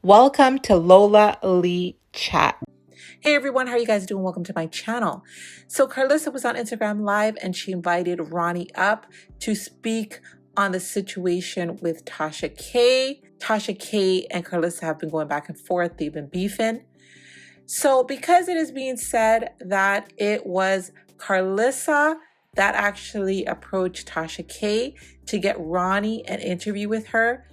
Welcome to Lola Lee Chat. Hey everyone, how are you guys doing? Welcome to my channel. So Karlissa was on Instagram Live and she invited Ronny up to speak on the situation with Tasha K. Tasha K and Karlissa have been going back and forth. They've been beefing. So because it is being said that it was Karlissa that actually approached Tasha K to get Ronny an interview with her,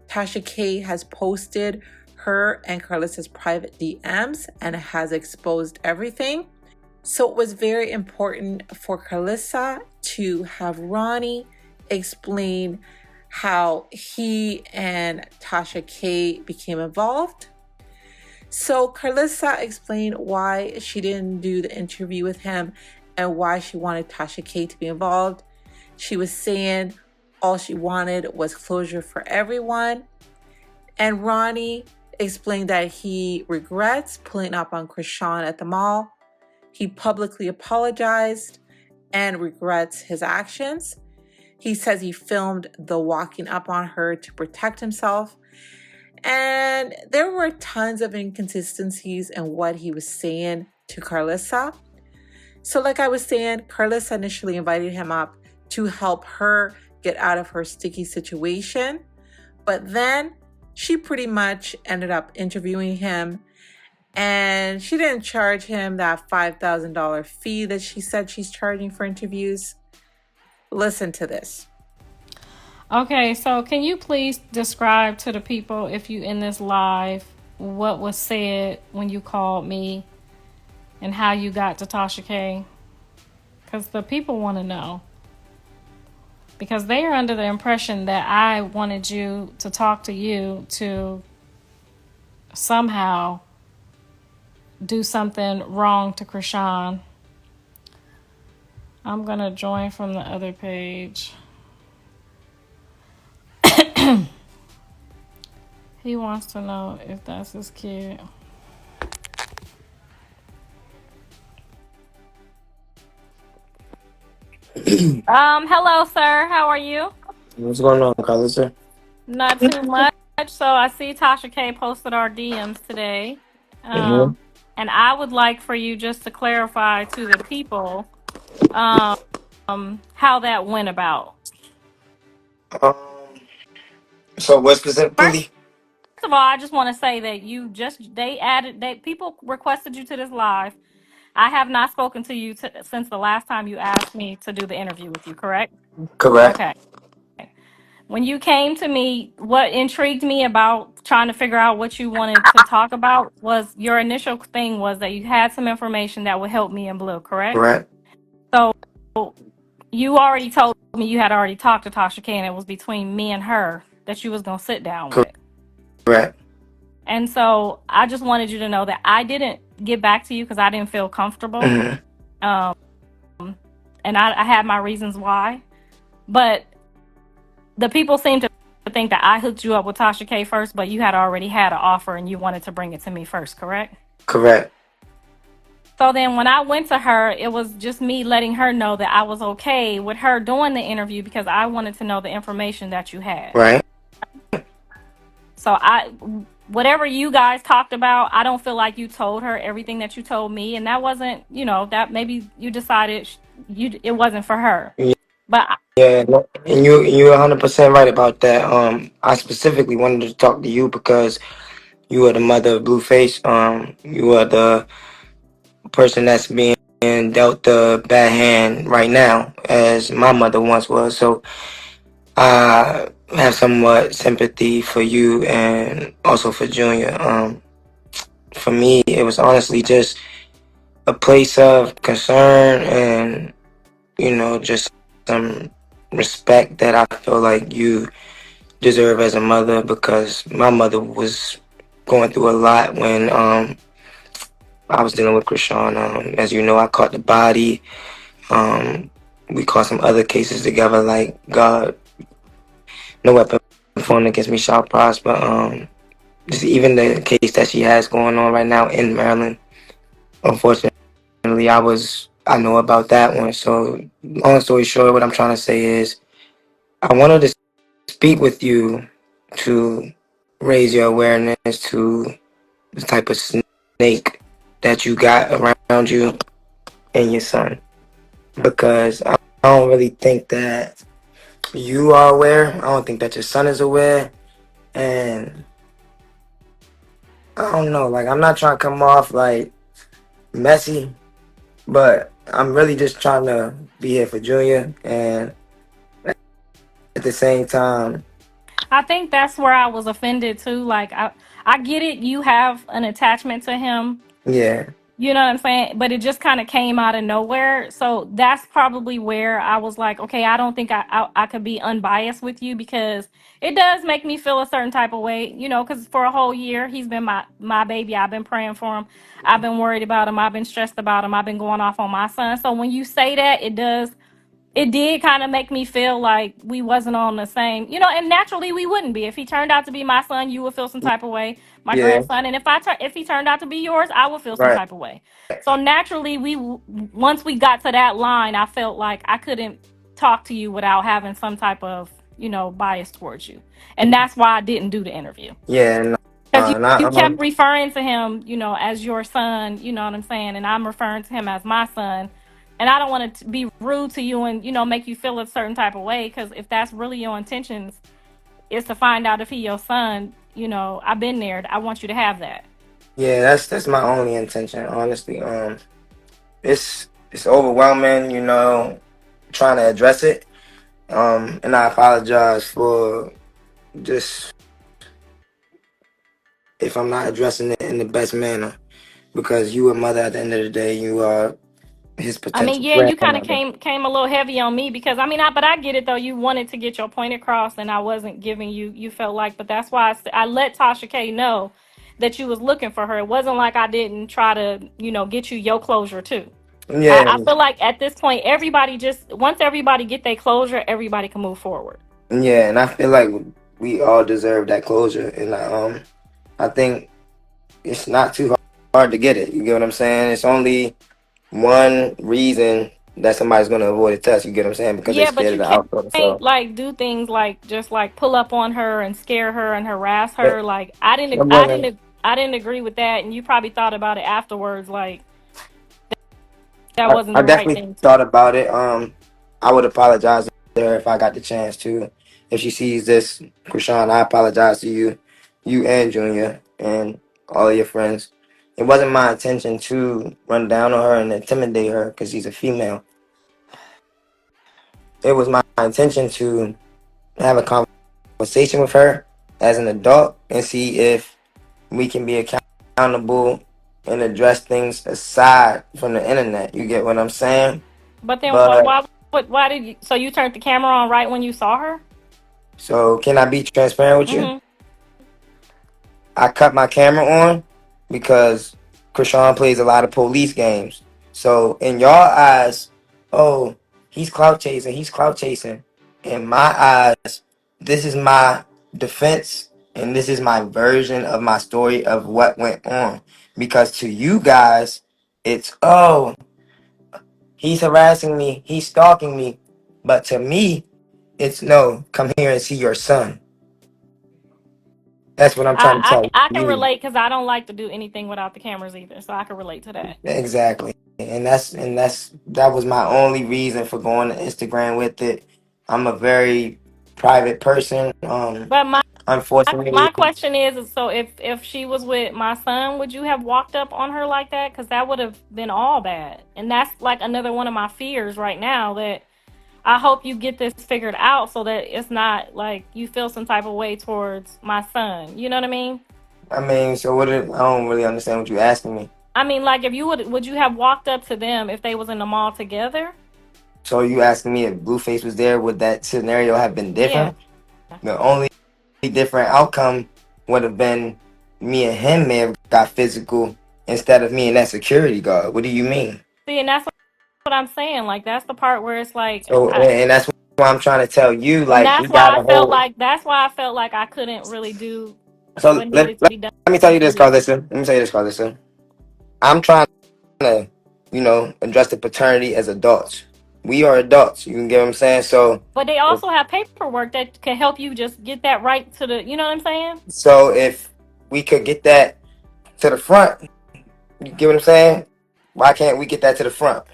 Tasha K has posted her and Karlissa's private DMs and has exposed everything. So it was very important for Karlissa to have Ronny explain how he and Tasha K became involved. So Karlissa explained why she didn't do the interview with him and why she wanted Tasha K to be involved. She was saying all she wanted was closure for everyone. And Ronny explained that he regrets pulling up on Chrisean at the mall. He publicly apologized and regrets his actions. He says he filmed the walking up on her to protect himself. And there were tons of inconsistencies in what he was saying to Karlissa. So like I was saying, Karlissa initially invited him up to help her get out of her sticky situation. But then she pretty much ended up interviewing him, and she didn't charge him that $5,000 fee that she said she's charging for interviews. Listen to this. Okay, so can you please describe to the people, if you in this live, what was said when you called me and how you got to Tasha K? Because the people want to know. Because they are under the impression that I wanted you to talk to you to somehow do something wrong to Chrisean. I'm going to join from the other page. He wants to know if that's his kid. Hello, sir. How are you? What's going on, Karlissa? Not too much. So I see Tasha K posted our DMs today. Mm-hmm. And I would like for you just to clarify to the people how that went about. Um, so what First specifically? of all, I just want to say that people requested you to this live. I have not spoken to you since the last time you asked me to do the interview with you, correct? Correct. Okay. When you came to me, what intrigued me about trying to figure out what you wanted to talk about was your initial thing was that you had some information that would help me in Blue, correct? Correct. So you already told me you had already talked to Tasha K and it was between me and her that you was going to sit down with. Correct. And so I just wanted you to know that I didn't get back to you because I didn't feel comfortable. Mm-hmm. And I had my reasons why. But the people seem to think that I hooked you up with Tasha K first, but you had already had an offer and you wanted to bring it to me first, correct? Correct. So then when I went to her, it was just me letting her know that I was okay with her doing the interview because I wanted to know the information that you had. Right. So whatever you guys talked about, I don't feel like you told her everything that you told me. And that wasn't, that maybe you decided it wasn't for her. Yeah. But Yeah. No, and you're 100% right about that. I specifically wanted to talk to you because you are the mother of Blueface. You are the person that's being dealt the bad hand right now, as my mother once was. So I have somewhat sympathy for you and also for Junior. For me, it was honestly just a place of concern and, just some respect that I feel like you deserve as a mother, because my mother was going through a lot when I was dealing with Chrisean. As you know, I caught the body. We caught some other cases together, like God, no weapon formed against me shall prosper. Just even the case that she has going on right now in Maryland. Unfortunately, I know about that one. So long story short, what I'm trying to say is I wanted to speak with you to raise your awareness to the type of snake that you got around you and your son. Because I don't really think that you are aware. I don't think that your son is aware. And I don't know, like, I'm not trying to come off like messy, but I'm really just trying to be here for Junior. And at the same time, I think that's where I was offended too. Like I get it, you have an attachment to him. yeah, You know what I'm saying? But it just kind of came out of nowhere. So that's probably where I was like, okay, I don't think I could be unbiased with you, because it does make me feel a certain type of way, because for a whole year, he's been my baby. I've been praying for him. I've been worried about him. I've been stressed about him. I've been going off on my son. So when you say that, it did kind of make me feel like we wasn't on the same, and naturally we wouldn't be. If he turned out to be my son, you would feel some type of way, my yeah, grandson. And if he turned out to be yours, I would feel some right. type of way. So naturally, once we got to that line, I felt like I couldn't talk to you without having some type of, bias towards you. And that's why I didn't do the interview. Yeah, Because you not, kept referring to him, as your son, you know what I'm saying? And I'm referring to him as my son. And I don't want to be rude to you and, make you feel a certain type of way. Because if that's really your intentions, is to find out if he your son, I've been there. I want you to have that. yeah, that's my only intention, honestly. It's overwhelming, trying to address it. And I apologize for just if I'm not addressing it in the best manner, because you a mother at the end of the day. You are his I mean, potential yeah, you kind of grandmother. came a little heavy on me, because but I get it though. You wanted to get your point across, and I wasn't giving you. You felt like, but that's why I let Tasha K know that you was looking for her. It wasn't like I didn't try to, get you your closure too. Yeah, I feel like at this point, once everybody get their closure, everybody can move forward. yeah, and I feel like we all deserve that closure, and I think it's not too hard to get it. You get what I'm saying? It's only one reason that somebody's gonna avoid a test. You get what I'm saying? Because they're Yeah, but scared of you the outcome. can't So, like do things like just like pull up on her and scare her and harass but her. Like I wasn't. I didn't agree with that, and you probably thought about it afterwards. Like that wasn't I the right definitely thing to thought do. about it. I would apologize to her if I got the chance to. If she sees this, Chrisean, I apologize to you and Junior and all of your friends. It wasn't my intention to run down on her and intimidate her because she's a female. It was my intention to have a conversation with her as an adult and see if we can be accountable and address things aside from the internet. You get what I'm saying? But then But why did you? So you turned the camera on right when you saw her? so can I be transparent with you? Mm-hmm. I cut my camera on because Chrisean plays a lot of police games. So in your eyes, oh, he's clout chasing, he's clout chasing. In my eyes, this is my defense and this is my version of my story of what went on. Because to you guys, it's, oh, he's harassing me, he's stalking me. But to me, it's, no, come here and see your son. That's what I'm trying to tell I can you. relate, because I don't like to do anything without the cameras either, so I can relate to that. Exactly. That was my only reason for going to Instagram with it. I'm a very private person. But my Unfortunately, question is, so if she was with my son, would you have walked up on her like that? Because that would have been all bad, and that's like another one of my fears right now. That I hope you get this figured out so that it's not like you feel some type of way towards my son. You know what I mean? so I don't really understand what you're asking me. I mean, like, if you would you have walked up to them if they was in the mall together? So you asking me if Blueface was there, would that scenario have been Yeah. different? The only different outcome would have been me and him may have got physical instead of me and that security guard. What do you mean? See, and that's what I'm saying. Like, that's the part where it's like, So and that's why I'm trying to tell you, and like, we got a whole. that's why I felt like I couldn't really do So what needed to be done let me tell you for this, you. Karlissa. Let me tell you this, Karlissa. I'm trying to, address the paternity as adults. We are adults. You can get what I'm saying? But they also have paperwork that can help you just get that right to the, you know what I'm saying? So if we could get that to the front, you get what I'm saying? Why can't we get that to the front?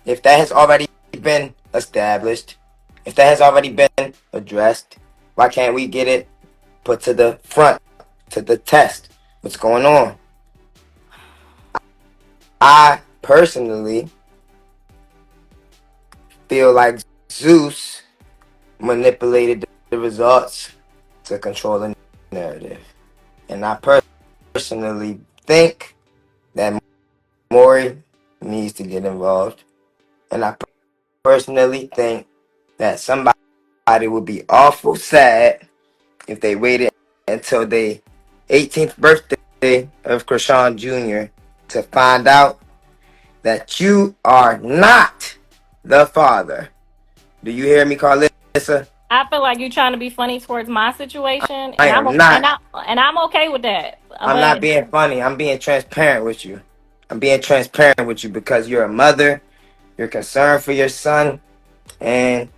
If that has already been established, if that has already been addressed, why can't we get it put to the front, to the test? What's going on? I personally feel like Zeus manipulated the results to control the narrative. And I personally think that Maury needs to get involved. And I personally think that somebody would be awful sad if they waited until the 18th birthday of Chrisean Jr. to find out that you are not the father. Do you hear me, Karlissa? I feel like you're trying to be funny towards my situation, I and am not. I'm okay with that. I'm But not being funny. I'm being transparent with you. I'm being transparent with you because you're a mother. You're concerned for your son, and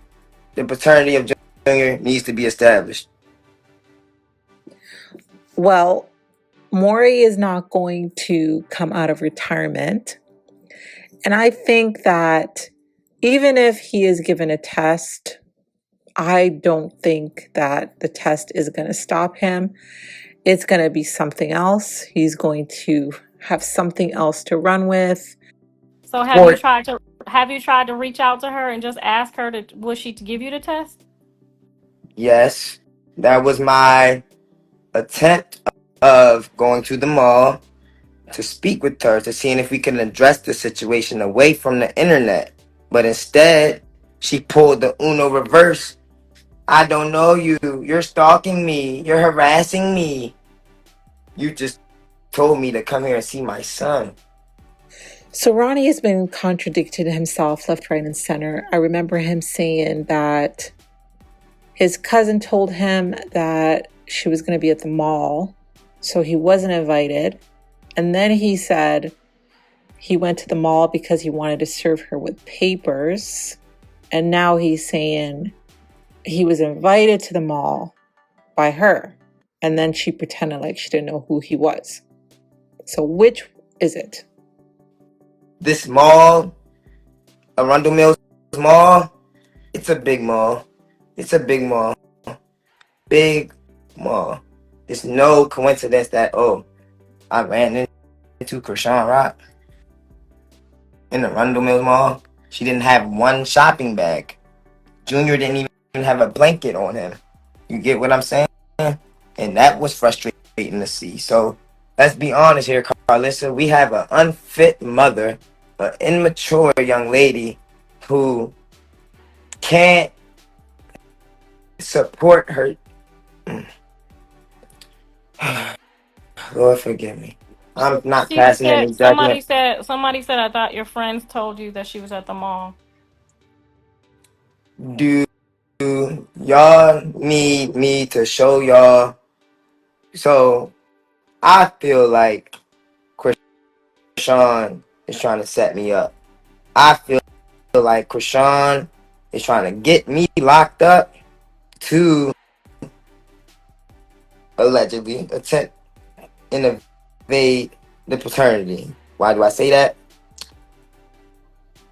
the paternity of Junior needs to be established. Well, Maury is not going to come out of retirement. And I think that even if he is given a test, I don't think that the test is going to stop him. It's going to be something else. He's going to have something else to run with. so Or have you tried to reach out to her and just ask her to was she to give you the test? yes, that was my attempt of going to the mall to speak with her to seeing if we can address the situation away from the internet. But instead, she pulled the Uno reverse. I don't know you. You're stalking me. You're harassing me. You just told me to come here and see my son. So Ronny has been contradicting himself left, right, and center. I remember him saying that his cousin told him that she was going to be at the mall, so he wasn't invited. And then he said he went to the mall because he wanted to serve her with papers. And now he's saying he was invited to the mall by her. And then she pretended like she didn't know who he was. So which is it? This mall, Arundel Mills Mall, it's a big mall. It's a big mall. Big mall. It's no coincidence that, I ran into CHRISEANROCK in the Arundel Mills Mall. She didn't have one shopping bag. Junior didn't even have a blanket on him. You get what I'm saying? And that was frustrating to see. So let's be honest here, Karlissa. We have an unfit mother, an immature young lady who can't support her. Lord forgive me. I'm not passing any judgment. Somebody said I thought your friends told you that she was at the mall. Do y'all need me to show y'all? So I feel like Chrisean is trying to set me up. I feel like Chrisean is trying to get me locked up to allegedly attempt and evade the paternity. Why do I say that?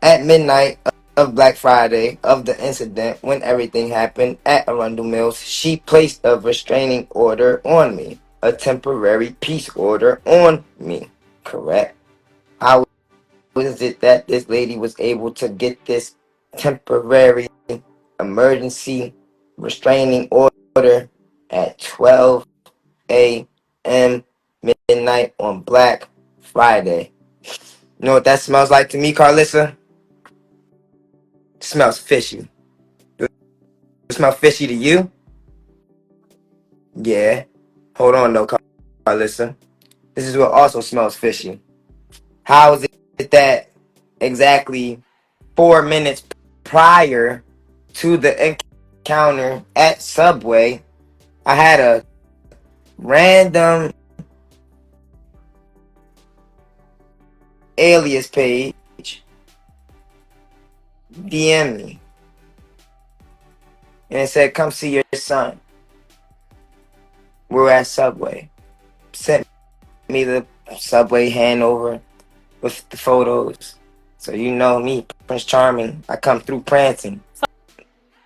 At midnight of Black Friday of the incident when everything happened at Arundel Mills, she placed a restraining order on me, a temporary peace order on me. Correct? How is it that this lady was able to get this temporary emergency restraining order at 12 a.m. midnight on Black Friday? You know what that smells like to me, Karlissa? It smells fishy. Does it smell fishy to you? Yeah. Hold on though, Karlissa. This is what also smells fishy. How is it that exactly 4 minutes prior to the encounter at Subway, I had a random alias page DM me. And it said, come see your son. We're at Subway. Sent me the Subway handover with the photos. So you know me, Prince Charming. I come through prancing.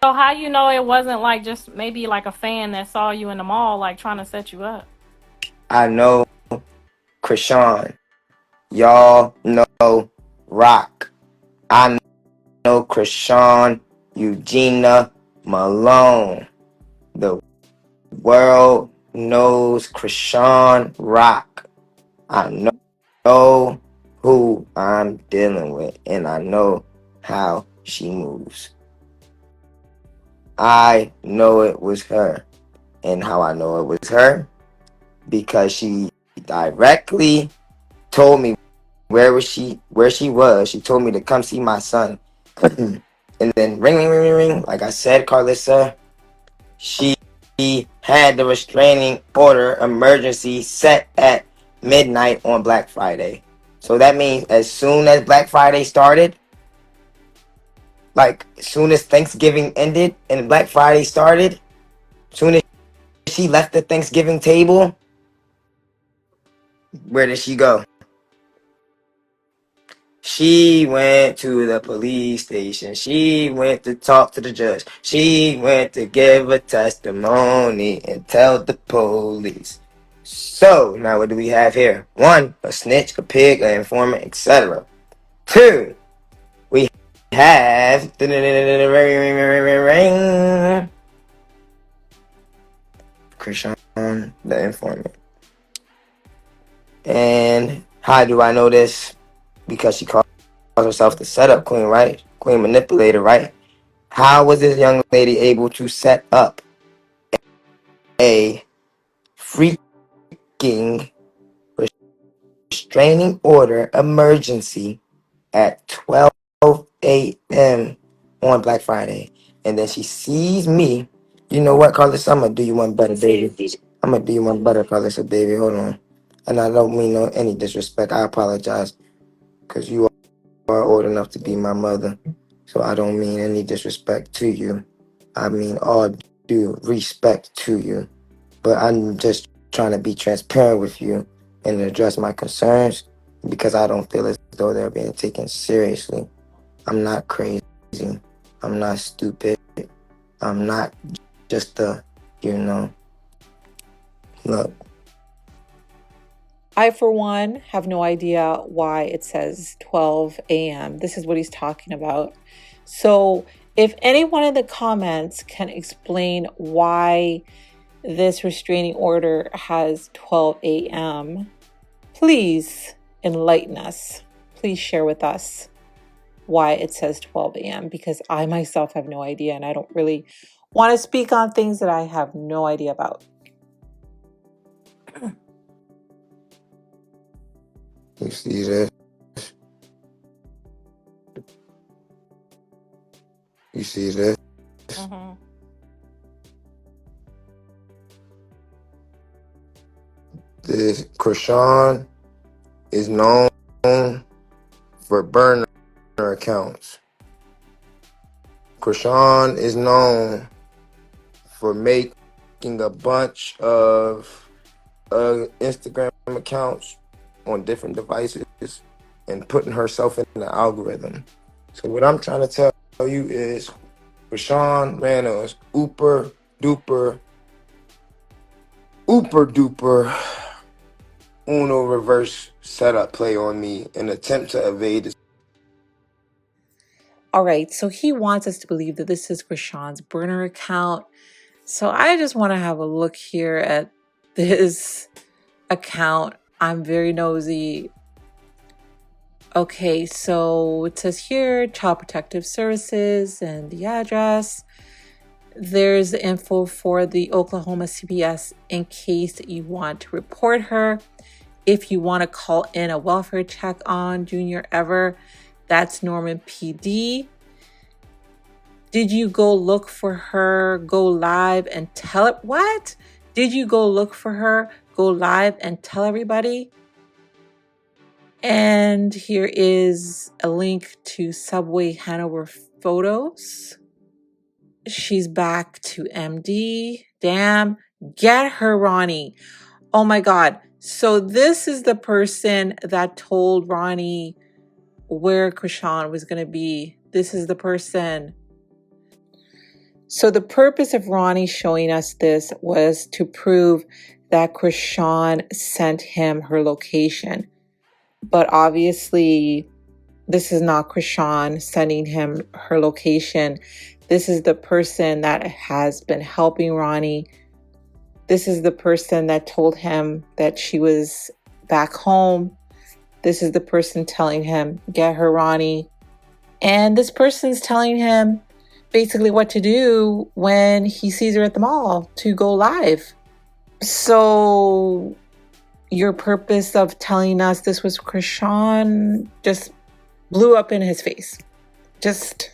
So how you know it wasn't like just maybe like a fan that saw you in the mall like trying to set you up? I know Chrisean. Y'all know Rock. I know Chrisean Eugenia Malone. The world knows Chrisean Rock. I know who I'm dealing with, and I know how she moves. I know it was her. And how I know it was her? Because she directly told me where she was. She told me to come see my son. And then ring. Like I said, Karlissa, she had the restraining order emergency set at midnight on Black Friday. So that means as soon as Black Friday started, like as soon as Thanksgiving ended and Black Friday started, as soon as she left the Thanksgiving table, where did she go? She went to the police station. She went to talk to the judge. She went to give a testimony and tell the police. So, now what do we have here? 1, a snitch, a pig, an informant, etc. 2, we have Chrisean, the informant. And how do I know this? Because she calls herself the setup queen, right? Queen manipulator, right? How was this young lady able to set up a freaking restraining order emergency at 12 a.m. on Black Friday? And then she sees me. You know what, Carlos? I'm going to do you one better, baby. I'm going to do you one better, Carlos, baby. Hold on. And I don't mean no any disrespect. I apologize. Because you are old enough to be my mother. So I don't mean any disrespect to you. I mean all due respect to you. But I'm just trying to be transparent with you and address my concerns because I don't feel as though they're being taken seriously. I'm not crazy. I'm not stupid. I'm not just look. I, for one, have no idea why it says 12 a.m. This is what he's talking about. So if anyone in the comments can explain why this restraining order has 12 a.m., please enlighten us. Please share with us why it says 12 a.m. because I myself have no idea and I don't really want to speak on things that I have no idea about. You see this? You see this? Mm-hmm. This Chrisean is known for burner accounts. Chrisean is known for making a bunch of Instagram accounts on different devices and putting herself in the algorithm. So what I'm trying to tell you is Chrisean ran a ooper duper Uno reverse setup play on me in an attempt to evade this. All right, so he wants us to believe that this is Chrisean's burner account. So I just want to have a look here at this account. I'm very nosy. Okay, so it says here Child Protective Services and the address. There's the info for the Oklahoma CPS in case you want to report her. If you want to call in a welfare check on Junior Ever, that's Norman PD. Did you go look for her, go live and tell it? What? Did you go look for her, go live and tell everybody? And here is a link to Subway photos. She's back to MD. Damn, get her, Ronny. Oh my God. So this is the person that told Ronny where Chrisean was going to be. This is the person. So the purpose of Ronny showing us this was to prove that Chrisean sent him her location. But obviously, this is not Chrisean sending him her location. This is the person that has been helping Ronny. This is the person that told him that she was back home. This is the person telling him, get her, Ronny. And this person's telling him basically what to do when he sees her at the mall to go live. So your purpose of telling us this was Chrisean just blew up in his face. Just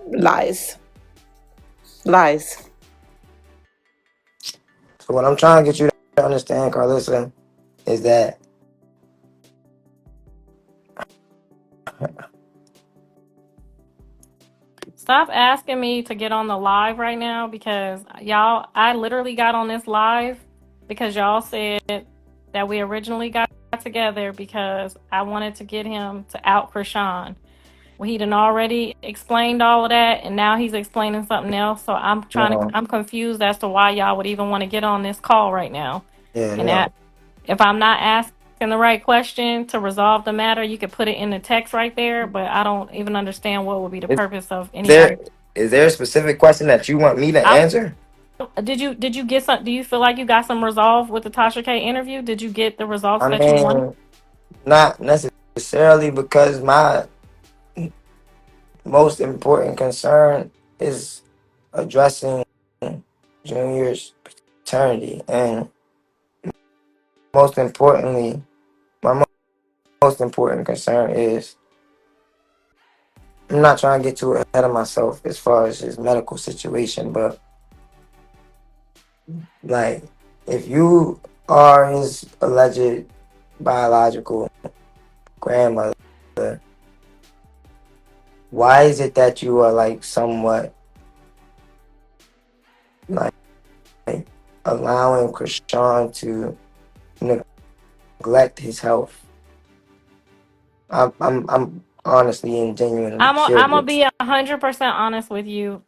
lies. Lies. So what I'm trying to get you to understand, Karlissa, is that Stop asking me to get on the live right now because y'all, I literally got on this live because y'all said that we originally got together because I wanted to get him to out Chrisean. Well, he done already explained all of that, and now he's explaining something else. So I'm confused as to why y'all would even want to get on this call right now. yeah, And that, if I'm not asking the right question to resolve the matter, you could put it in the text right there. But I don't even understand what would be the purpose of anybody. Is there a specific question that you want me to answer? Did you get some? Do you feel like you got some resolve with the Tasha K interview? Did you get the results that you wanted? Not necessarily, because my most important concern is addressing Junior's paternity, and most importantly, my most important concern is I'm not trying to get too ahead of myself as far as his medical situation, but like, if you are his alleged biological grandmother, why is it that you are like somewhat like allowing Chrisean to neglect his health? I'm honestly and genuinely I'm gonna curious. be 100% honest with you.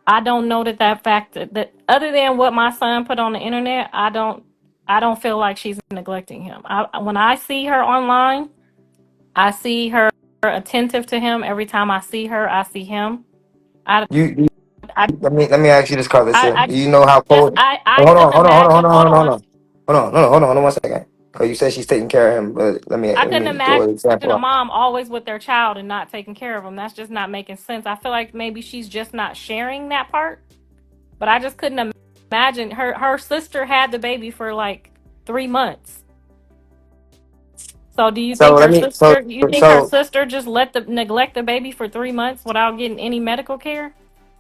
I don't know that fact that other than what my son put on the internet, I don't feel like she's neglecting him. When I see her online, I see her attentive to him. Every time I see her, I see him. I Let me ask you this, Karlissa. I Do you know how just cold? I Hold on, couldn't hold on, hold on, hold imagine. on, Hold hold on, hold on. on. Hold on 1 second. Because you said she's taking care of him, but I let couldn't me throw imagine an a example. mom always with their child and not taking care of them. That's just not making sense. I feel like maybe she's just not sharing that part. But I just couldn't imagine her sister had the baby for like 3 months. So do you So think let her me sister just neglect the baby for 3 months without getting any medical care?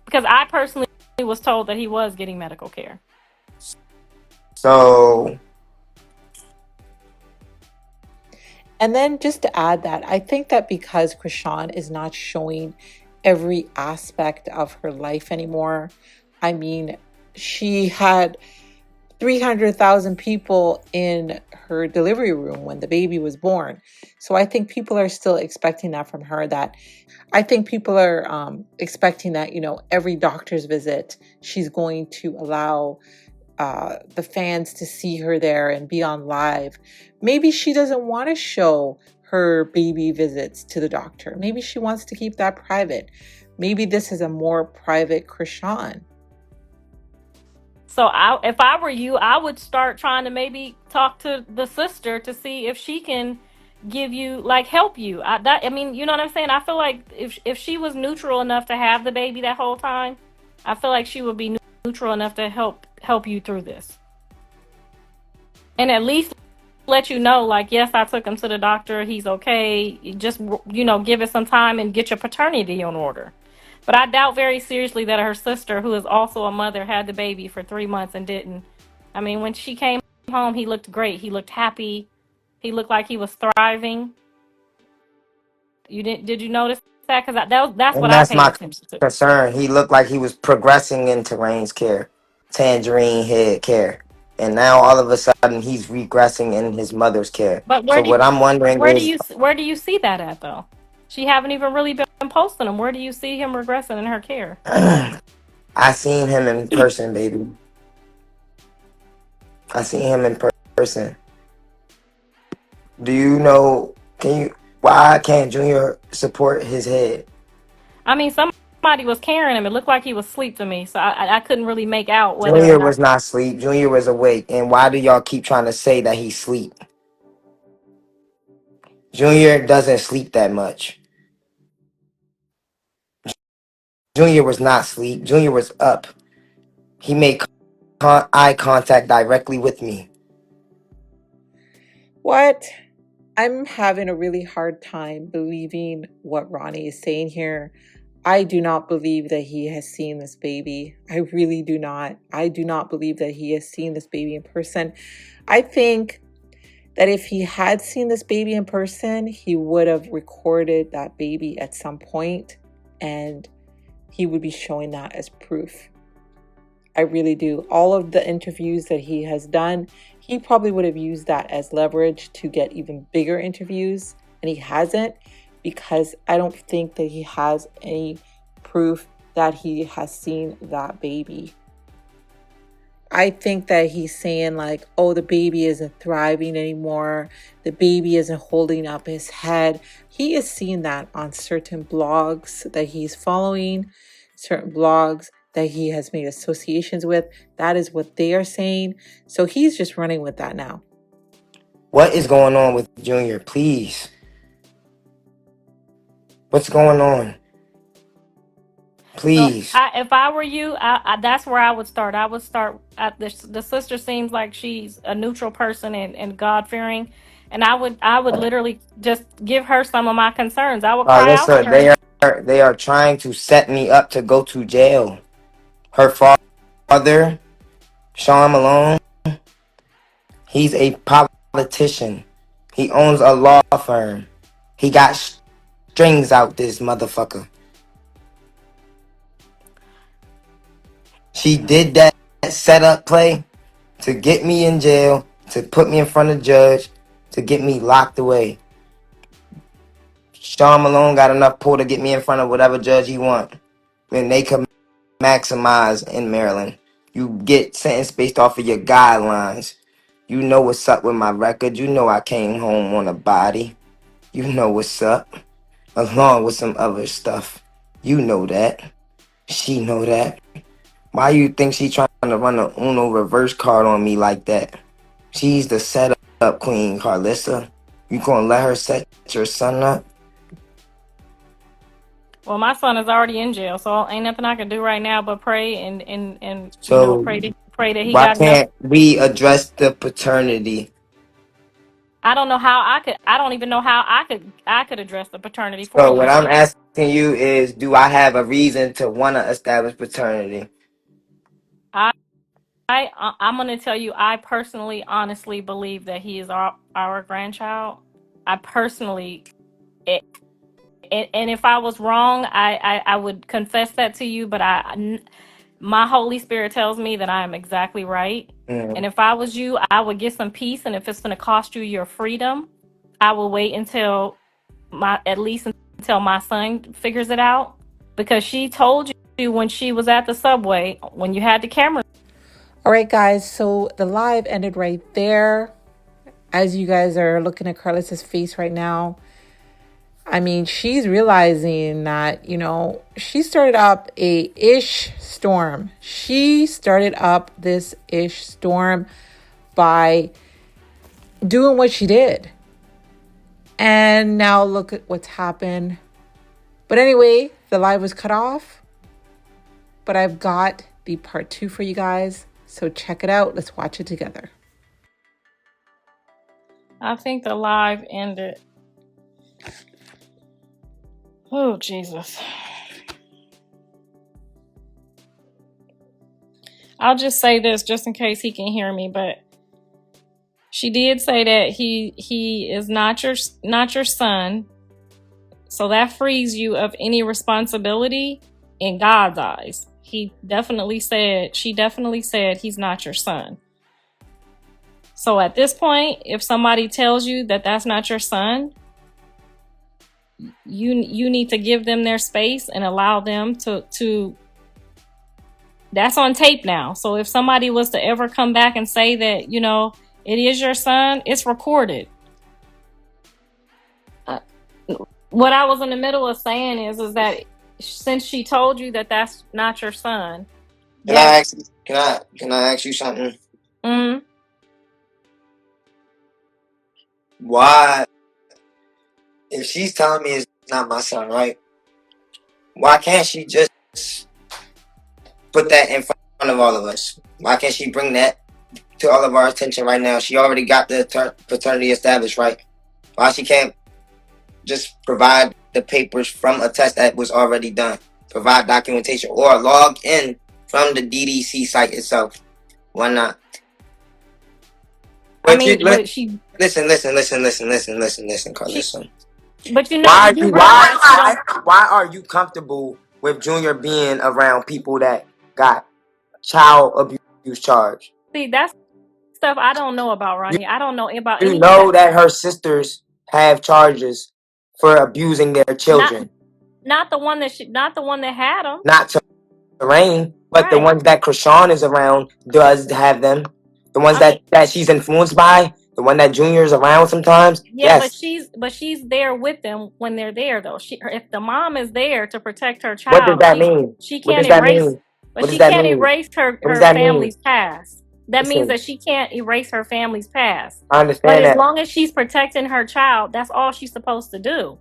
Because I personally was told that he was getting medical care. so And then just to add that, I think that because Chrisean is not showing every aspect of her life anymore, I mean, she had 300,000 people in her delivery room when the baby was born. So I think people are still expecting that from her. That I think people are expecting that, every doctor's visit, she's going to allow the fans to see her there and be on live. Maybe she doesn't want to show her baby visits to the doctor. Maybe she wants to keep that private. Maybe this is a more private Chrisean. So if I were you, I would start trying to maybe talk to the sister to see if she can give you help you. I mean, you know what I'm saying? I feel like if she was neutral enough to have the baby that whole time, I feel like she would be neutral enough to help you through this. And at least let you know, yes, I took him to the doctor. He's okay. Just, give it some time and get your paternity in order. But I doubt very seriously that her sister, who is also a mother, had the baby for 3 months and didn't. I mean, when she came home, he looked great. He looked happy. He looked like he was thriving. Did you notice that? Because that's what And I that's paid my attention to. concern. He looked like he was progressing into Rain's care, tangerine head care. And now all of a sudden he's regressing in his mother's care. But So what I'm wondering is, where do you see that at though? She haven't even really been posting him. Where do you see him regressing in her care? I seen him in person, baby. I seen him in person. Do you know, why can't Junior support his head? I mean, somebody was carrying him. It looked like he was asleep to me, so I couldn't really make out whether or Junior not. was not asleep. Junior was awake. And why do y'all keep trying to say that he's asleep? Junior doesn't sleep that much. Junior was not asleep. Junior was up. He made eye contact directly with me. What? I'm having a really hard time believing what Ronny is saying here. I do not believe that he has seen this baby. I really do not. I do not believe that he has seen this baby in person. I think that if he had seen this baby in person, he would have recorded that baby at some point and he would be showing that as proof. I really do. All of the interviews that he has done, he probably would have used that as leverage to get even bigger interviews, and he hasn't, because I don't think that he has any proof that he has seen that baby. I think that he's saying like, oh, the baby isn't thriving anymore. The baby isn't holding up his head. He is seeing that on certain blogs that he's following, certain blogs that he has made associations with. That is what they are saying. So he's just running with that now. What is going on with Junior? Please. What's going on? Well, Please. if I were you, that's where I would start. I would start at the sister. Seems like she's a neutral person and God fearing, and I would literally just give her some of my concerns. I would cry out to Karlissa, her. they are trying to set me up to go to jail. Her father, Sean Malone, he's a politician. He owns a law firm. He got strings out this motherfucker. She did that setup play to get me in jail, to put me in front of the judge, to get me locked away. Sean Malone got enough pull to get me in front of whatever judge he want. And they can maximize in Maryland. You get sentenced based off of your guidelines. You know what's up with my record. You know I came home on a body. You know what's up. Along with some other stuff. You know that. She know that. Why you think she trying to run a Uno reverse card on me like that? She's the setup queen, Karlissa. You gonna let her set your son up? Well, my son is already in jail, so ain't nothing I can do right now but pray and So pray that he why got enough. can't we address the paternity? I don't know how I could. I don't even know how I could address the paternity for So you. what I'm asking you is, do I have a reason to want to establish paternity? I I'm gonna tell you. I personally, honestly believe that he is our grandchild. I personally, it, and if I was wrong, I would confess that to you. But my Holy Spirit tells me that I am exactly right. And Mm. if I was you, I would get some peace. And if it's going to cost you your freedom, I will wait at least until my son figures it out. Because she told you when she was at the subway, when you had the camera. All right, guys. So the live ended right there. As you guys are looking at Karlissa's face right now, I mean, she's realizing that, she started up a ish storm. She started up this ish storm by doing what she did. And now look at what's happened. But anyway, the live was cut off. But I've got the part 2 for you guys. So check it out. Let's watch it together. I think the live ended. Oh, Jesus. I'll just say this just in case he can hear me, but she did say that he is not your son. So that frees you of any responsibility in God's eyes. She definitely said he's not your son. So at this point, if somebody tells you that that's not your son, you need to give them their space and allow them to that's on tape now. So if somebody was to ever come back and say that, you know, it is your son, it's recorded. What I was in the middle of saying is that since she told you that that's not your son, can I ask you something? Mm-hmm. Why, if she's telling me it's not my son, right? Why can't she just put that in front of all of us? Why can't she bring that to all of our attention right now? She already got the paternity established, right? Why she can't just provide the papers from a test that was already done? Provide documentation or log in from the DDC site itself. Why not? I mean, but she listen, Karlissa. But you know, why are you comfortable with Junior being around people that got child abuse charge? See, that's stuff I don't know about, Ronny. I don't know about You any know that her sisters have charges for abusing their children. Not the one that had them. Not to Rain, but the ones that Chrisean is around does have them. The ones that she's influenced by, the one that Junior's around sometimes. Yeah, yes. but she's there with them when they're there though. If the mom is there to protect her child, what does that mean? She can't erase. But she can't erase her family's past. That means that she can't erase her family's past. I understand but that. As long as she's protecting her child, that's all she's supposed to do.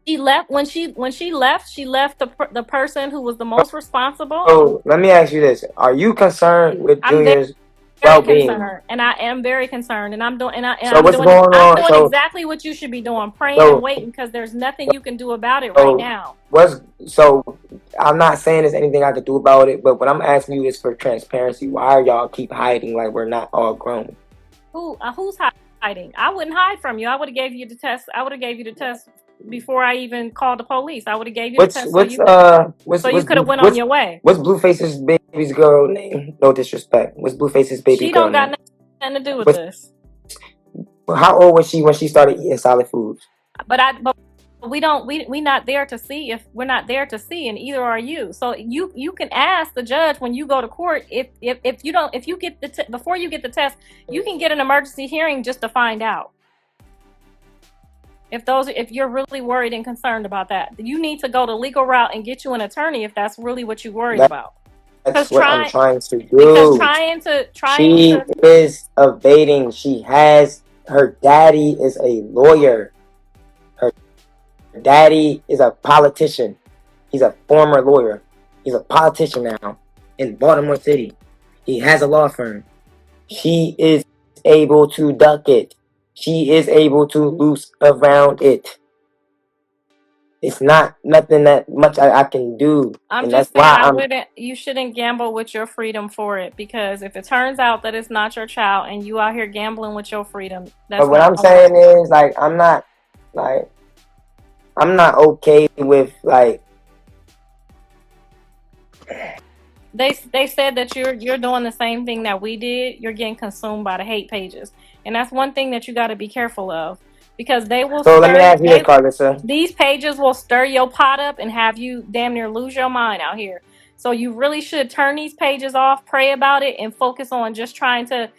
She left when she left. She left the person who was the most responsible. So let me ask you this: are you concerned with Junior's well-being? And I am very concerned, and I'm doing I'm doing exactly what you should be doing, praying and waiting, because there's nothing you can do about it right now. I'm not saying there's anything I could do about it, but what I'm asking you is for transparency. Why are y'all keep hiding like we're not all grown? Who's hiding? I wouldn't hide from you. I would have gave you the test. Before I even called the police. I would have gave you the test so you could have went on your way. What's Blueface's baby's girl name? No disrespect. What's Blueface's baby girl name? She don't got nothing to do with this. How old was she when she started eating solid foods? But we not there to see. If we're not there to see, and either are you. So you can ask the judge when you go to court if you get before you get the test, you can get an emergency hearing just to find out. If you're really worried and concerned about that, you need to go the legal route and get you an attorney if that's really what you're worried about. That's what I'm trying to do. Because she is evading. She has her daddy is a lawyer. Her daddy is a politician. He's a former lawyer. He's a politician now in Baltimore City. He has a law firm. She is able to duck it. She is able to loose around it. It's not nothing that much I can do. I'm just saying you shouldn't gamble with your freedom for it, because if it turns out that it's not your child and you out here gambling with your freedom, that's but what I'm saying is like I'm not okay with like they said that you're doing the same thing that we did. You're getting consumed by the hate pages. And that's one thing that you got to be careful of, because they will. So let me ask you, Karlissa. These pages will stir your pot up and have you damn near lose your mind out here. So you really should turn these pages off, pray about it, and focus on just trying to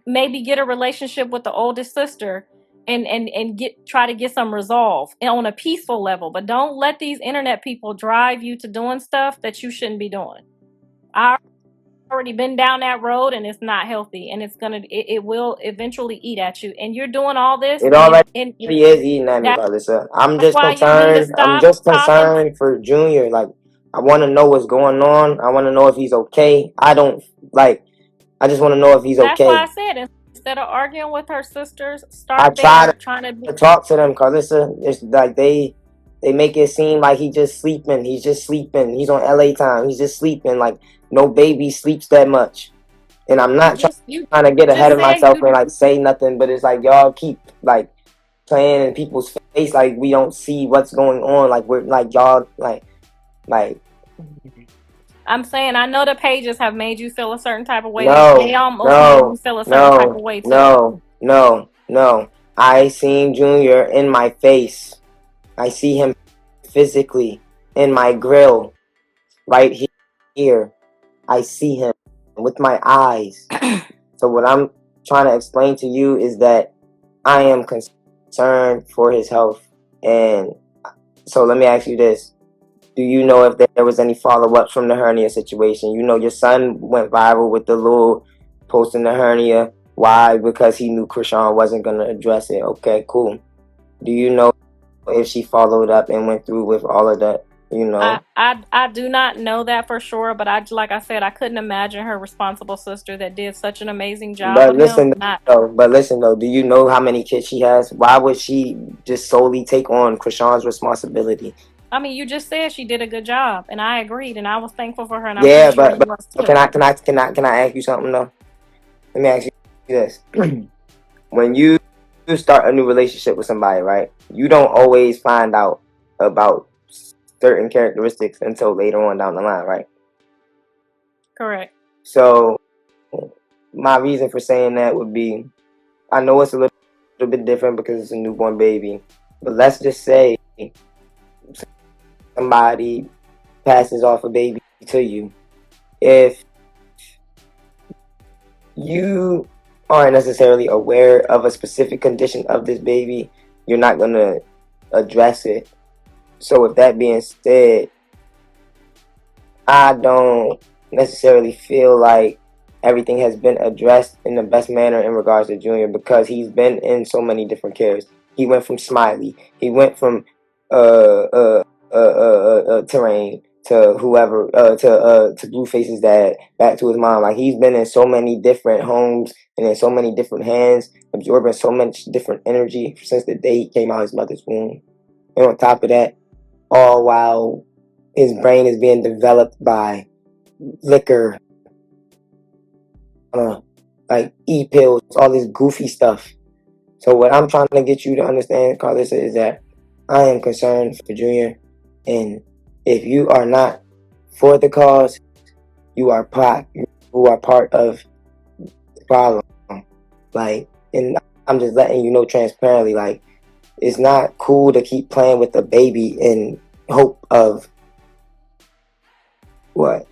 maybe get a relationship with the oldest sister and try to get some resolve on a peaceful level. But don't let these internet people drive you to doing stuff that you shouldn't be doing. I've already been down that road, and it's not healthy, and it will eventually eat at you. And you're doing all this. It already is eating at me, Karlissa. I'm just concerned for Junior. Like, I want to know what's going on. I want to know if he's okay. I just want to know if he's okay. That's why I said, instead of arguing with her sisters, trying to talk to them, Karlissa. It's like they make it seem like he's just sleeping. He's on LA time. He's just sleeping. Like, no baby sleeps that much. And I'm not trying to get ahead of myself and like say nothing, but it's like y'all keep like playing in people's face like we don't see what's going on. Like we're like y'all like. I'm saying I know the pages have made you feel a certain type of way. They No, almost made me no, feel a certain type of no, way too. no, no, no. I seen Junior in my face. I see him physically in my grill, right here. I see him with my eyes. So what I'm trying to explain to you is that I am concerned for his health. And so let me ask you this. Do you know if there was any follow-ups from the hernia situation? You know your son went viral with the little posting the hernia. Why? Because he knew Chrisean wasn't going to address it. Okay, cool. Do you know if she followed up and went through with all of that? You know? I do not know that for sure, but like I said, I couldn't imagine her responsible sister that did such an amazing job But with him. listen though, do you know how many kids she has? Why would she just solely take on Chrisean's responsibility? I mean, you just said she did a good job, and I agreed, and I was thankful for her, and I'm Yeah, pretty sure you was too. can I ask you something though? Let me ask you this. When you start a new relationship with somebody, right? You don't always find out about certain characteristics until later on down the line, right? Correct. So my reason for saying that would be, I know it's a little bit different because it's a newborn baby, but let's just say somebody passes off a baby to you. If you aren't necessarily aware of a specific condition of this baby, you're not going to address it. So with that being said, I don't necessarily feel like everything has been addressed in the best manner in regards to Junior, because he's been in so many different cares. He went from Smiley, he went from Terrain to whoever, to Blueface's dad, back to his mom. Like, he's been in so many different homes and in so many different hands, absorbing so much different energy since the day he came out of his mother's womb. And on top of that, all while his brain is being developed by liquor, like e-pills, all this goofy stuff. So what I'm trying to get you to understand, Karlissa, is that I am concerned for Junior, and if you are not for the cause, you are part of the problem. Like, and I'm just letting you know transparently, like, it's not cool to keep playing with the baby in hope of what?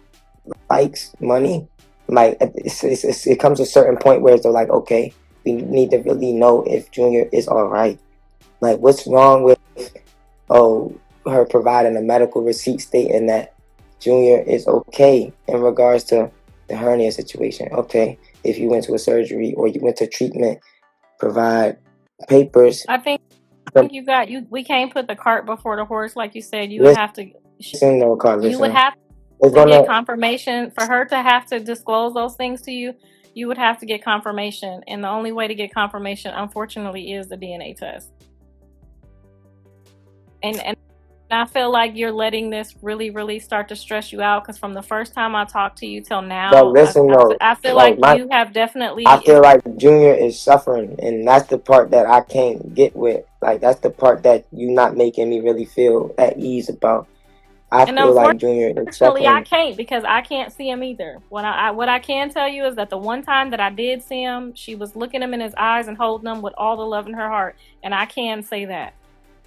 Likes, money. Like, it comes to a certain point where it's like, okay, we need to really know if Junior is all right. Like, what's wrong with her providing a medical receipt stating that Junior is okay in regards to the hernia situation? Okay, if you went to a surgery or you went to treatment, provide papers. I think we can't put the cart before the horse, like you said. You would have to. You would have to get confirmation for her to have to disclose those things to you. You would have to get confirmation, and the only way to get confirmation, unfortunately, is the DNA test. And I feel like you're letting this really, really start to stress you out, because from the first time I talked to you till now, I feel like you have definitely. I feel like Junior is suffering, and that's the part that I can't get with. Like, that's the part that you're not making me really feel at ease about. I feel like Junior is suffering. I can't, because I can't see him either. What I can tell you is that the one time that I did see him, she was looking him in his eyes and holding him with all the love in her heart, and I can say that.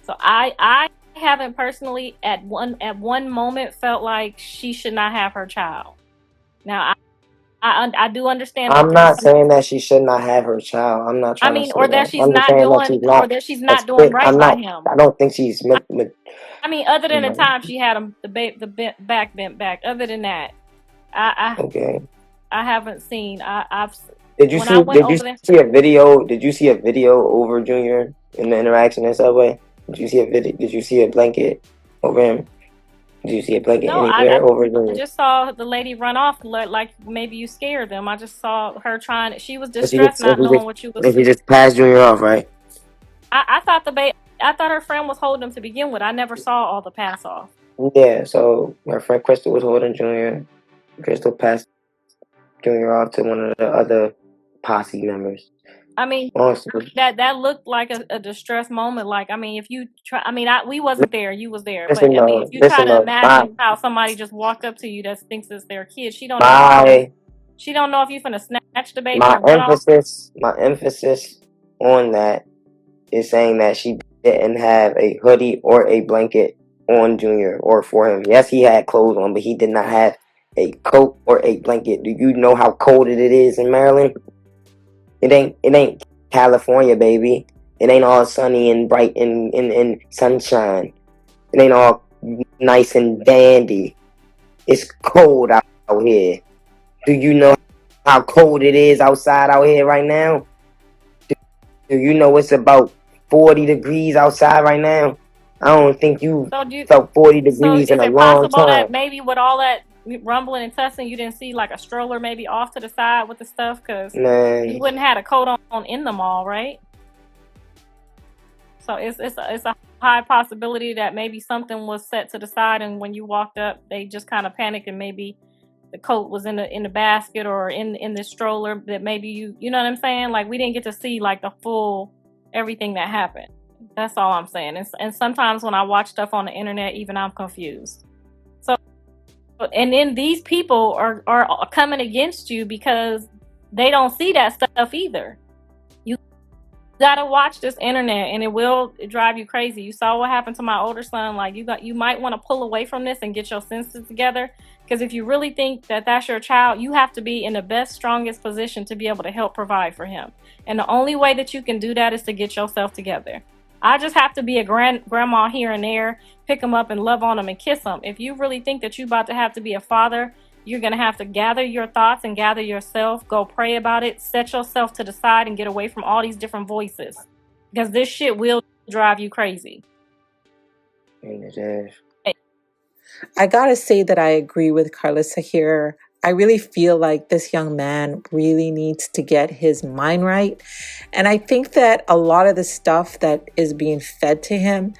So I haven't personally at one moment felt like she should not have her child. Now I do understand. I'm not saying that she should not have her child. I'm not trying to say that. She's not doing right by him. I don't think she's. I mean, other than the time she had him the back bent back. Other than that, I haven't seen. Did you see a video? Did you see a video over Junior in the interaction in Subway? Did you see a video? Did you see a blanket over him? Did you see a blanket anywhere over Junior? I just saw the lady run off, like maybe you scared them. I just saw her trying. She was distressed, not knowing what you was. If you just passed Junior off, right? I thought her friend was holding him to begin with. I never saw all the pass off. Yeah, so her friend Crystal was holding Junior. Crystal passed Junior off to one of the other posse members. I mean, Awesome. that looked like a distress moment. Like, I mean, if you try, I mean, we wasn't there, you was there, but Listen I mean, if though, you try listen to though. imagine how somebody just walked up to you that thinks it's their kid, My she don't know if you finna snatch the baby my or run off. emphasis on that is saying that she didn't have a hoodie or a blanket on Junior or for him. Yes, he had clothes on, but he did not have a coat or a blanket. Do you know how cold it is in Maryland? It ain't California, baby. It ain't all sunny and bright and sunshine. It ain't all nice and dandy. It's cold out here. Do you know how cold it is outside out here right now? Do you know it's about 40 degrees outside right now? I don't think you felt 40 So degrees in is a it long possible that time. maybe with all that rumbling and tussling, you didn't see like a stroller maybe off to the side with the stuff? Because you Man, wouldn't have had a coat on in the mall, right? So it's a high possibility that maybe something was set to the side, and when you walked up, they just kind of panicked, and maybe the coat was in the basket or in the stroller. That maybe you know what I'm saying? Like, we didn't get to see like the full everything that happened. That's all I'm saying. And sometimes when I watch stuff on the internet, even I'm confused. So, and then these people are coming against you because they don't see that stuff either. You gotta watch this internet, and it will drive you crazy. You saw what happened to my older son. Like, you might want to pull away from this and get your senses together, because if you really think that that's your child, you have to be in the best, strongest position to be able to help provide for him. And the only way that you can do that is to get yourself together. I just have to be a grandma here and there, pick him up and love on him and kiss him. If you really think that you about to have to be a father, you're going to have to gather your thoughts and gather yourself, go pray about it, set yourself to the side and get away from all these different voices, because this shit will drive you crazy. I gotta say that I agree with Karlissa here. I really feel like this young man really needs to get his mind right. And I think that a lot of the stuff that is being fed to him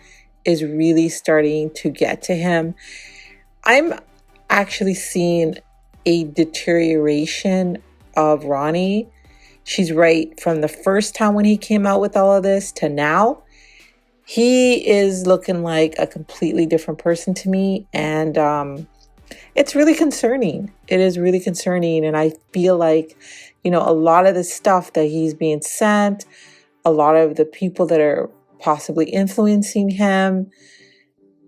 is really starting to get to him. I'm actually seeing a deterioration of Ronny. She's right, from the first time when he came out with all of this to now. He is looking like a completely different person to me. And it's really concerning. It is really concerning. And I feel like, a lot of the stuff that he's being sent, a lot of the people that are possibly influencing him,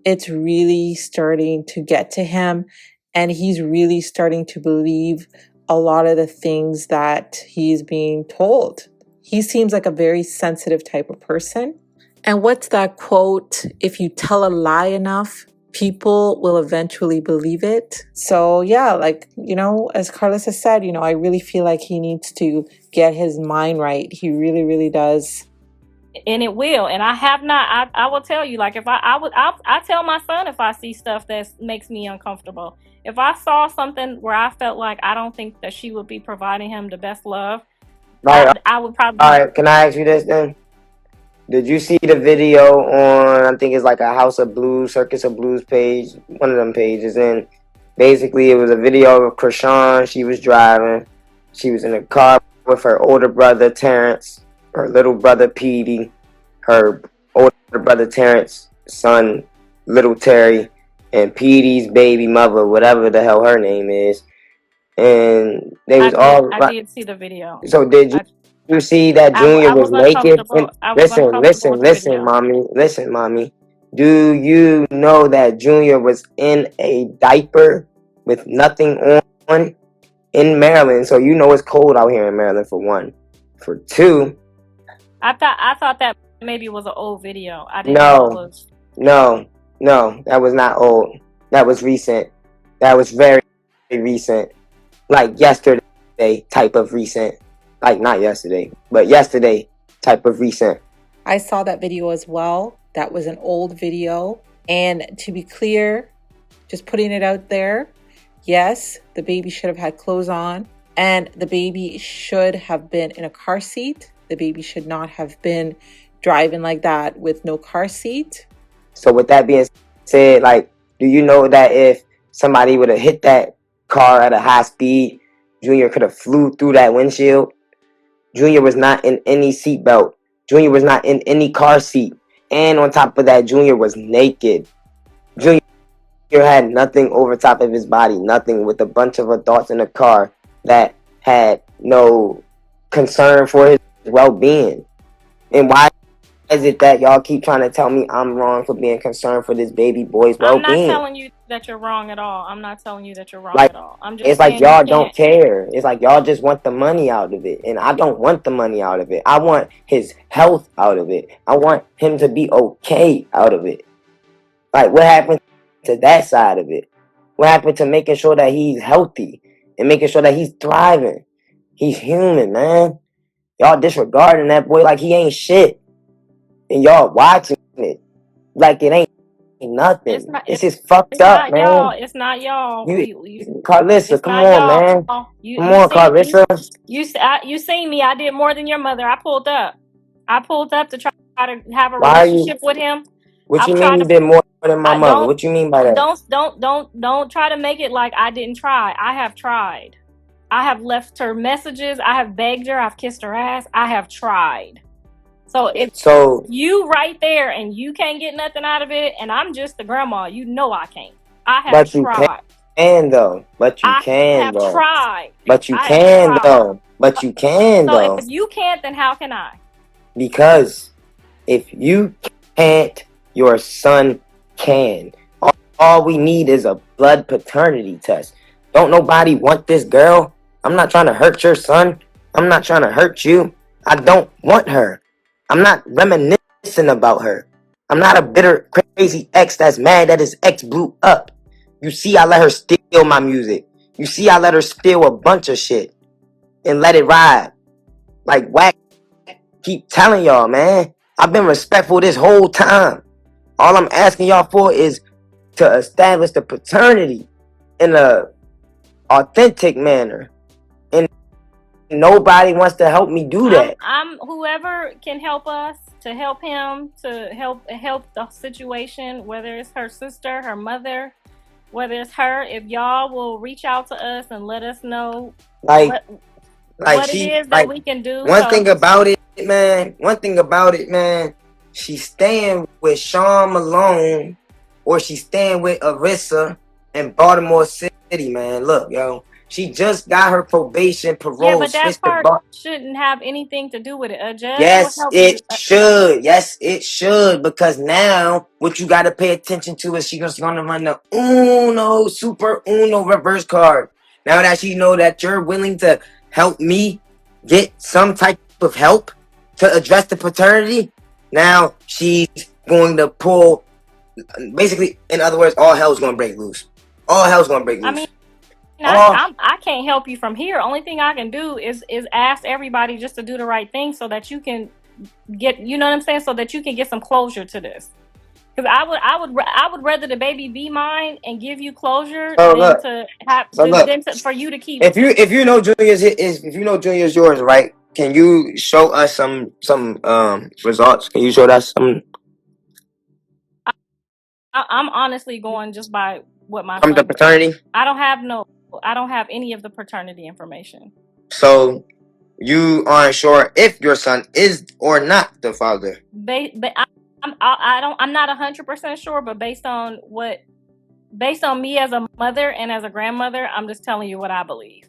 it's really starting to get to him. And he's really starting to believe a lot of the things that he's being told. He seems like a very sensitive type of person. And what's that quote? If you tell a lie enough, people will eventually believe it. So yeah, like, as Karlissa said, I really feel like he needs to get his mind right. He really, really does. And it will. And I will tell you, like, if I tell my son if I see stuff that makes me uncomfortable. If I saw something where I felt like I don't think that she would be providing him the best love, right. I would probably. All right. Can I ask you this then? Did you see the video on, I think it's like a House of Blues, Circus of Blues page, one of them pages, and basically it was a video of Chrisean. She was driving. She was in a car with her older brother, Terrence, her little brother, Petey, her older brother, Terrence, son, little Terry, and Petey's baby mother, whatever the hell her name is. And they was I did see the video. So did you see that Junior I was was naked? uncomfortable. I was Listen, uncomfortable with the video. listen, mommy. Do you know that Junior was in a diaper with nothing on in Maryland? So you know it's cold out here in Maryland, for one. For two, I thought that maybe was an old video. I didn't know it was. No, that was not old. That was recent. That was very recent. Like yesterday type of recent. Like not yesterday, but yesterday type of recent. I saw that video as well. That was an old video. And to be clear, just putting it out there, yes, the baby should have had clothes on, and the baby should have been in a car seat. The baby should not have been driving like that with no car seat. So with that being said, like, do you know that if somebody would have hit that car at a high speed, Junior could have flew through that windshield? Junior was not in any seatbelt. Junior was not in any car seat. And on top of that, Junior was naked. Junior had nothing over top of his body, nothing, with a bunch of adults in a car that had no concern for his well-being. And why is it that y'all keep trying to tell me I'm wrong for being concerned for this baby boy's well-being? I'm not telling you that you're wrong at all. I'm not telling you that you're wrong Like, at all. I'm just it's like saying you y'all can't. don't care. It's like y'all just want the money out of it. And I don't want the money out of it. I want his health out of it. I want him to be okay out of it. Like, what happened to that side of it? What happened to making sure that he's healthy and making sure that he's thriving? He's human, man. Y'all disregarding that boy like he ain't shit. And y'all watching it like it ain't nothing. It's not. This is fucked It's up, not y'all. man. It's not y'all. Karlissa, It's come not on, y'all. man. You Come you on, see Karlissa. you seen me. I did more than your mother. I pulled up. I pulled up to try to have a Why are you? relationship with him. What you I've mean tried you to. did more than my I mother? What you mean by that? don't try to make it like I didn't try. I have tried. I have left her messages. I have begged her. I've kissed her ass. I have tried. So if you right there and you can't get nothing out of it, and I'm just the grandma, you know I can't. I have tried. Can though. But you can though. Tried. But you can though. But you can So though. if you can't, then how can I? Because if you can't, your son can. All we need is a blood paternity test. Don't nobody want this girl. I'm not trying to hurt your son. I'm not trying to hurt you. I don't want her. I'm not reminiscing about her. I'm not a bitter, crazy ex that's mad that his ex blew up. You see, I let her steal my music. You see, I let her steal a bunch of shit and let it ride. Like, whack. Keep telling y'all, man. I've been respectful this whole time. All I'm asking y'all for is to establish the paternity in a authentic manner. And nobody wants to help me do that. I'm whoever can help us to help him, to help the situation, whether it's her sister, her mother, whether it's her. If y'all will reach out to us and let us know what it is that we can do. One thing about it, man, she's staying with Sean Malone, or she's staying with Arissa in Baltimore City, man. Look, yo, she just got her probation, parole. Yeah, but that part shouldn't have anything to do with it. A judge Yes, will help it should. Yes, it should. Because now what you got to pay attention to is she's going to run the Super Uno reverse card. Now that she know that you're willing to help me get some type of help to address the paternity, now she's going to pull, basically, in other words, all hell's going to break loose. All hell's going to break loose. I mean, I can't help you from here. Only thing I can do is ask everybody just to do the right thing so that you can get, you know what I'm saying, so that you can get some closure to this. Because I would rather the baby be mine and give you closure than for you to keep. If you know Junior's yours, right? Can you show us some results? Can you show us some? I'm honestly going just by what my from the paternity. I don't have any of the paternity information. So you aren't sure if your son is or not the father. I'm not 100% sure, but based on me as a mother and as a grandmother, I'm just telling you what I believe.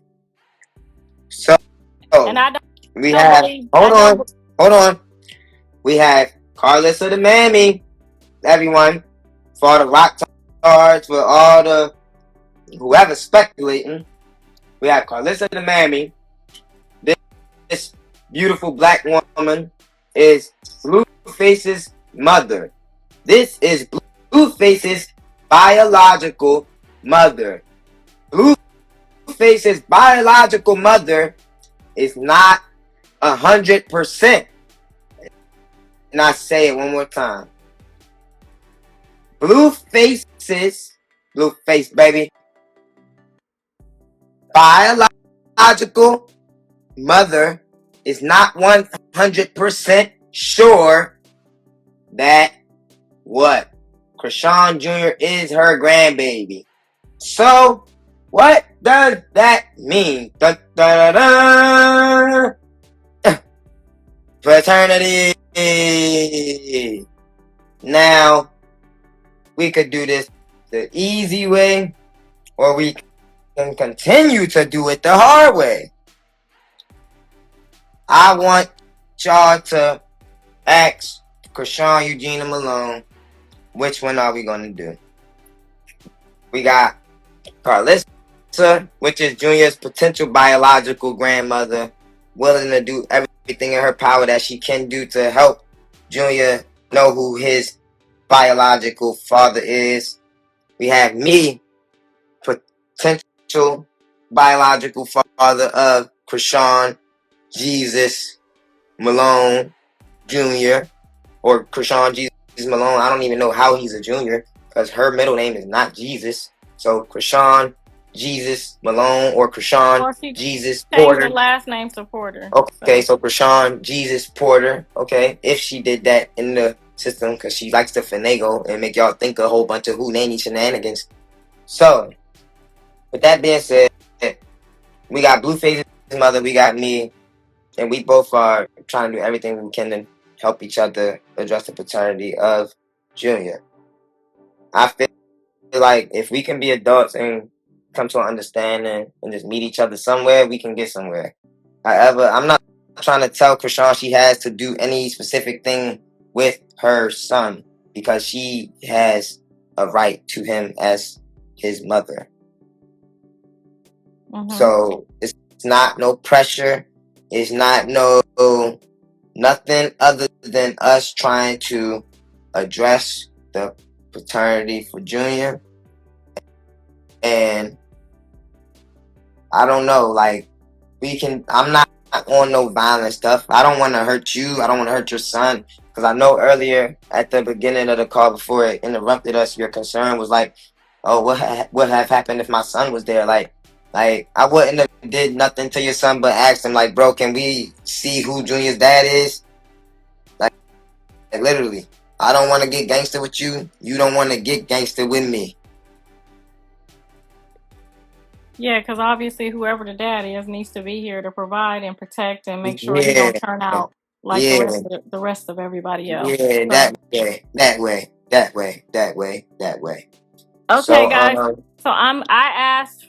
So and I don't. We have. Hold on. We have Karlissa the mammy. Everyone, for all the rock stars, for all the whoever speculating, we have Karlissa the mammy. This beautiful black woman is Blueface's mother. This is Blueface's biological mother. Blueface's biological mother is not 100%. And I say it one more time. Blueface baby, biological mother is not 100% sure that what? Chrisean Jr. is her grandbaby. So, what does that mean? Da, da, da, da. paternity. Now, we could do this the easy way, or we can continue to do it the hard way. I want y'all to ask Chrisean, Eugene, and Malone, which one are we going to do? We got Karlissa, which is Junior's potential biological grandmother, willing to do everything in her power that she can do to help Junior know who his biological father is. We have me, potential biological father of Chrisean Jesus Malone Jr. or Chrisean Jesus Malone. I don't even know how he's a junior because her middle name is not Jesus. So Chrisean Jesus Malone or Chrisean Jesus Change the Porter. last name to Porter. Okay, so Chrisean Jesus Porter. Okay, if she did that in the system, because she likes to finagle and make y'all think a whole bunch of hoo-nanny shenanigans. So, with that being said, we got Blueface's mother, we got me, and we both are trying to do everything we can to help each other address the paternity of Junior. I feel like if we can be adults and come to an understanding and just meet each other somewhere, we can get somewhere. However, I'm not trying to tell Chrisean she has to do any specific thing with her son because she has a right to him as his mother. So it's not no pressure. It's not nothing other than us trying to address the paternity for Junior. And I don't know, like I'm not on no violent stuff. I don't want to hurt you. I don't want to hurt your son. Because I know earlier at the beginning of the call before it interrupted us, your concern was like, oh, what have happened if my son was there? Like I wouldn't have did nothing to your son but asked him, like, bro, can we see who Junior's dad is? Like literally. I don't want to get gangster with you. You don't want to get gangster with me. Yeah, because obviously whoever the dad is needs to be here to provide and protect and make sure he don't turn out like the rest of everybody else. Yeah, So. that way. Okay, so, guys. So I asked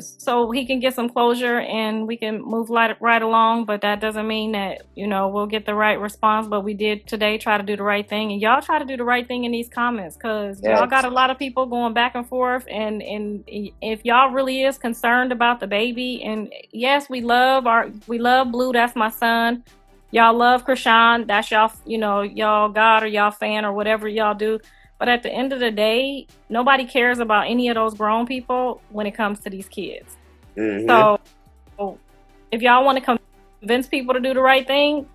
so he can get some closure and we can move right along, but that doesn't mean that we'll get the right response. But we did today try to do the right thing, and y'all try to do the right thing in these comments because y'all got a lot of people going back and forth. And if y'all really is concerned about the baby, and yes, we love Blue. That's my son. Y'all love Chrisean. That's y'all y'all God or y'all fan or whatever y'all do. But at the end of the day, nobody cares about any of those grown people when it comes to these kids. So if y'all want to convince people to do the right thing,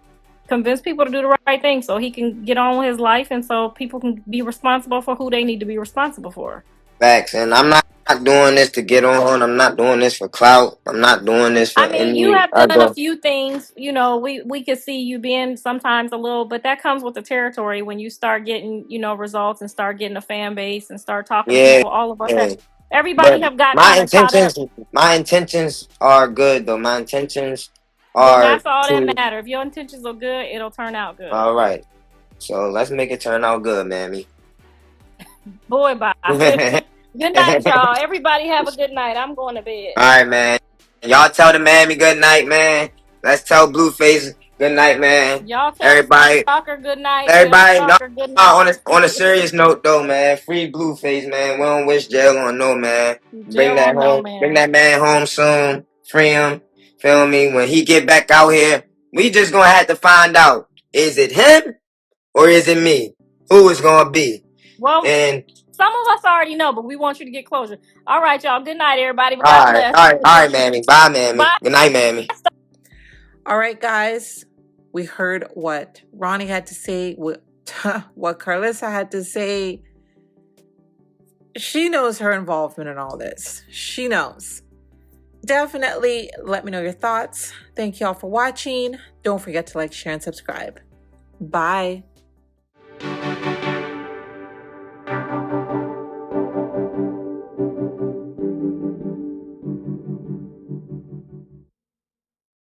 convince people to do the right thing so he can get on with his life and so people can be responsible for who they need to be responsible for. Facts. And I'm not doing this to get on. I'm not doing this for clout. I'm not doing this for you have done a few things. We could see you being sometimes a little, but that comes with the territory when you start getting, results and start getting a fan base and start talking to people. All of us, everybody have got my intentions are good though. My intentions are. Then that's all that matters. If your intentions are good, it'll turn out good. All right. So let's make it turn out good, mammy. Boy, bye. Good night, y'all. Everybody have a good night. I'm going to bed. All right, man. Y'all tell the mammy good night, man. Let's tell Blueface good night, man. Y'all tell everybody Stalker good night. Everybody, good night. On a serious note though, man. Free Blueface, man. We don't wish jail on no man. Bring that home. Bring that man home soon. Free him. Feel me? When he get back out here, we just gonna have to find out: is it him or is it me? Who is gonna be? Well, and some of us already know, but we want you to get closure. All right, y'all. Good night, everybody. God bless. All right, mammy. Bye, mammy. Bye. Good night, mammy. All right, guys. We heard what Ronny had to say, what Karlissa had to say. She knows her involvement in all this. She knows. Definitely let me know your thoughts. Thank y'all for watching. Don't forget to like, share, and subscribe. Bye.